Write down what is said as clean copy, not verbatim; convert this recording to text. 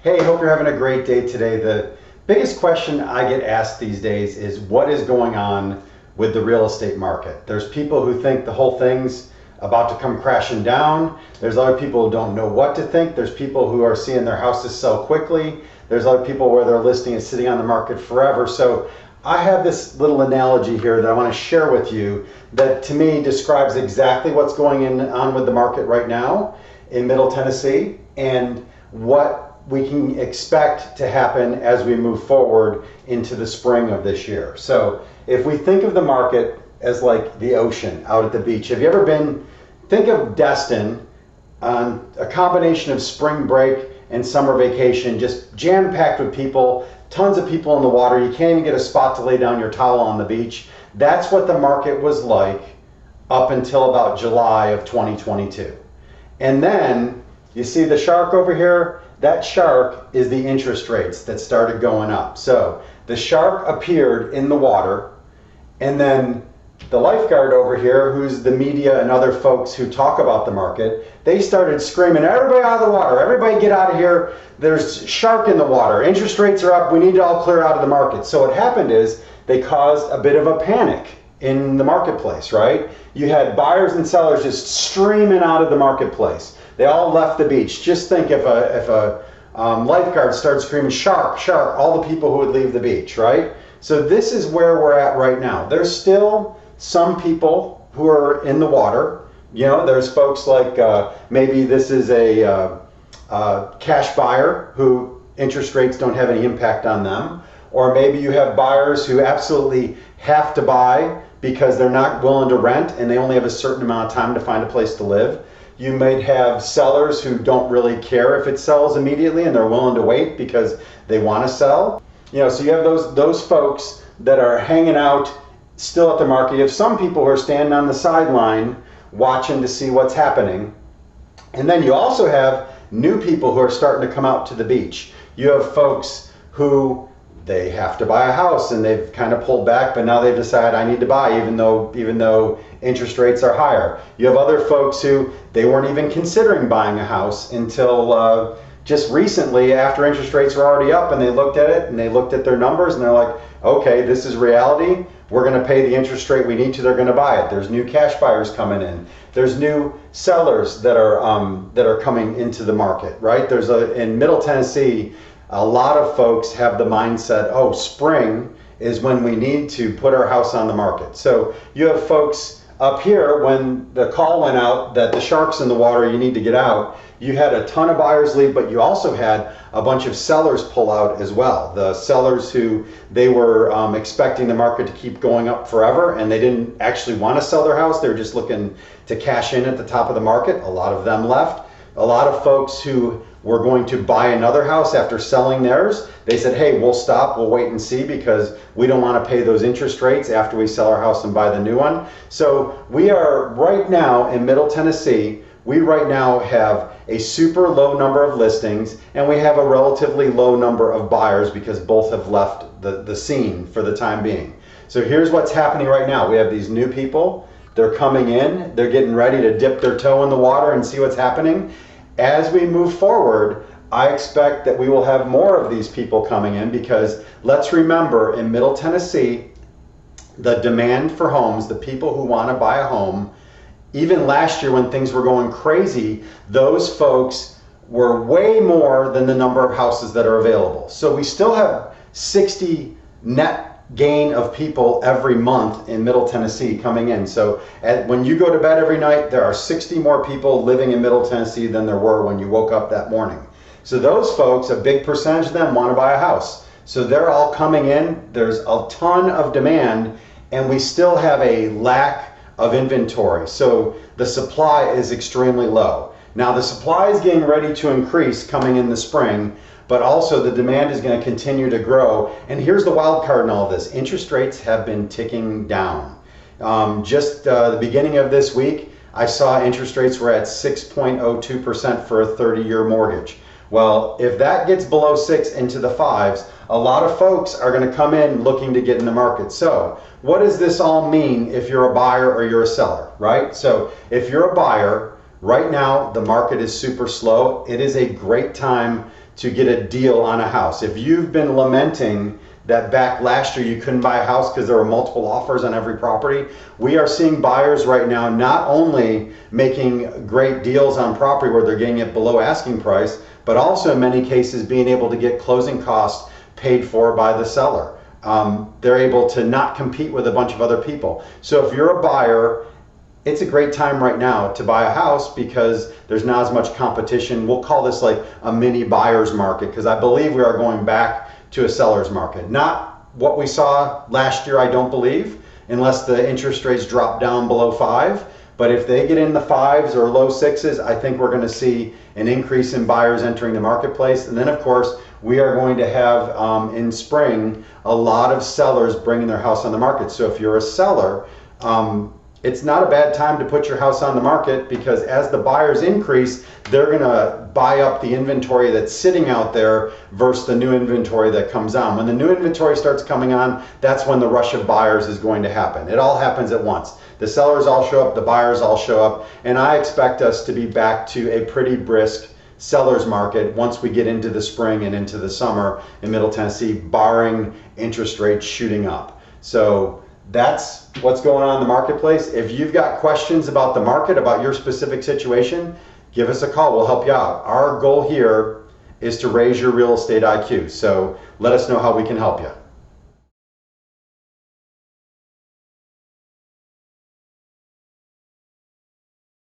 Hey, hope you're having a great day today. The biggest question I get asked these days is what is going on with the real estate market? There's people who think the whole thing's about to come crashing down. There's other people who don't know what to think. There's people who are seeing their houses sell quickly. There's other people where their listing is sitting on the market forever. So I have this little analogy here that I want to share with you that to me describes exactly what's going on with the market right now in Middle Tennessee and what we can expect to happen as we move forward into the spring of this year. So if we think of the market as like the ocean out at the beach, have you ever been, think of Destin on a combination of spring break and summer vacation, just jam-packed with people, tons of people in the water. You can't even get a spot to lay down your towel on the beach. That's what the market was like up until about July of 2022. And then you see the shark over here? That shark is the interest rates that started going up. So the shark appeared in the water, and then the lifeguard over here, who's the media and other folks who talk about the market, they started screaming, everybody out of the water, everybody get out of here, there's shark in the water, interest rates are up, we need to all clear out of the market. So what happened is they caused a bit of a panic in the marketplace, right? You had buyers and sellers just streaming out of the marketplace. They all left the beach. Just think if a lifeguard started screaming, shark, shark, all the people who would leave the beach, right? So this is where we're at right now. There's still some people who are in the water. You know, there's folks like maybe this is a cash buyer who interest rates don't have any impact on them. Or maybe you have buyers who absolutely have to buy because they're not willing to rent and they only have a certain amount of time to find a place to live. You might have sellers who don't really care if it sells immediately and they're willing to wait because they want to sell. You know, so you have those folks that are hanging out still at the market. You have some people who are standing on the sideline watching to see what's happening. And then you also have new people who are starting to come out to the beach. You have folks who they have to buy a house and they've kind of pulled back, but now they've decided I need to buy even though interest rates are higher. You have other folks who they weren't even considering buying a house until just recently after interest rates were already up, and they looked at it and they looked at their numbers and they're like, okay, this is reality. We're going to pay the interest rate we need to. They're going to buy it. There's new cash buyers coming in. There's new sellers that are coming into the market, right? In Middle Tennessee, a lot of folks have the mindset, oh, spring is when we need to put our house on the market. So you have folks up here, when the call went out that the shark's in the water, you need to get out, you had a ton of buyers leave, but you also had a bunch of sellers pull out as well. The sellers who they were expecting the market to keep going up forever, and they didn't actually want to sell their house. They were just looking to cash in at the top of the market. A lot of them left. A lot of folks who were going to buy another house after selling theirs, they said, hey, we'll stop, we'll wait and see because we don't want to pay those interest rates after we sell our house and buy the new one. So we are right now in Middle Tennessee, we right now have a super low number of listings and we have a relatively low number of buyers because both have left the scene for the time being. So here's what's happening right now. We have these new people, they're coming in, they're getting ready to dip their toe in the water and see what's happening. As we move forward, I expect that we will have more of these people coming in because let's remember in Middle Tennessee, the demand for homes, the people who want to buy a home, even last year when things were going crazy, those folks were way more than the number of houses that are available. So we still have 60 net gain of people every month in Middle Tennessee coming in. So when you go to bed every night, there are 60 more people living in Middle Tennessee than there were when you woke up that morning. So those folks, a big percentage of them want to buy a house. So they're all coming in. There's a ton of demand and we still have a lack of inventory. So the supply is extremely low. Now the supply is getting ready to increase coming in the spring, but also the demand is going to continue to grow. And here's the wild card in all of this. Interest rates have been ticking down. Just the beginning of this week, I saw interest rates were at 6.02% for a 30-year mortgage. Well, if that gets below 6 into the 5s, a lot of folks are going to come in looking to get in the market. So what does this all mean if you're a buyer or you're a seller, right? So if you're a buyer, right now the market is super slow. It is a great time to get a deal on a house. If you've been lamenting that back last year you couldn't buy a house because there were multiple offers on every property, we are seeing buyers right now not only making great deals on property where they're getting it below asking price, but also in many cases being able to get closing costs paid for by the seller. They're able to not compete with a bunch of other people. So if you're a buyer, it's a great time right now to buy a house because there's not as much competition. We'll call this like a mini buyer's market, because I believe we are going back to a seller's market. Not what we saw last year, I don't believe, unless the interest rates drop down below 5. But if they get in the 5s or low 6s, I think we're going to see an increase in buyers entering the marketplace. And then of course, we are going to have in spring a lot of sellers bringing their house on the market. So if you're a seller, it's not a bad time to put your house on the market, because as the buyers increase, they're going to buy up the inventory that's sitting out there versus the new inventory that comes on. When the new inventory starts coming on, that's when the rush of buyers is going to happen. It all happens at once. The sellers all show up, the buyers all show up, and I expect us to be back to a pretty brisk seller's market once we get into the spring and into the summer in Middle Tennessee, barring interest rates shooting up. So that's what's going on in the marketplace. If you've got questions about the market, about your specific situation, give us a call. We'll help you out. Our goal here is to raise your real estate IQ. So let us know how we can help you.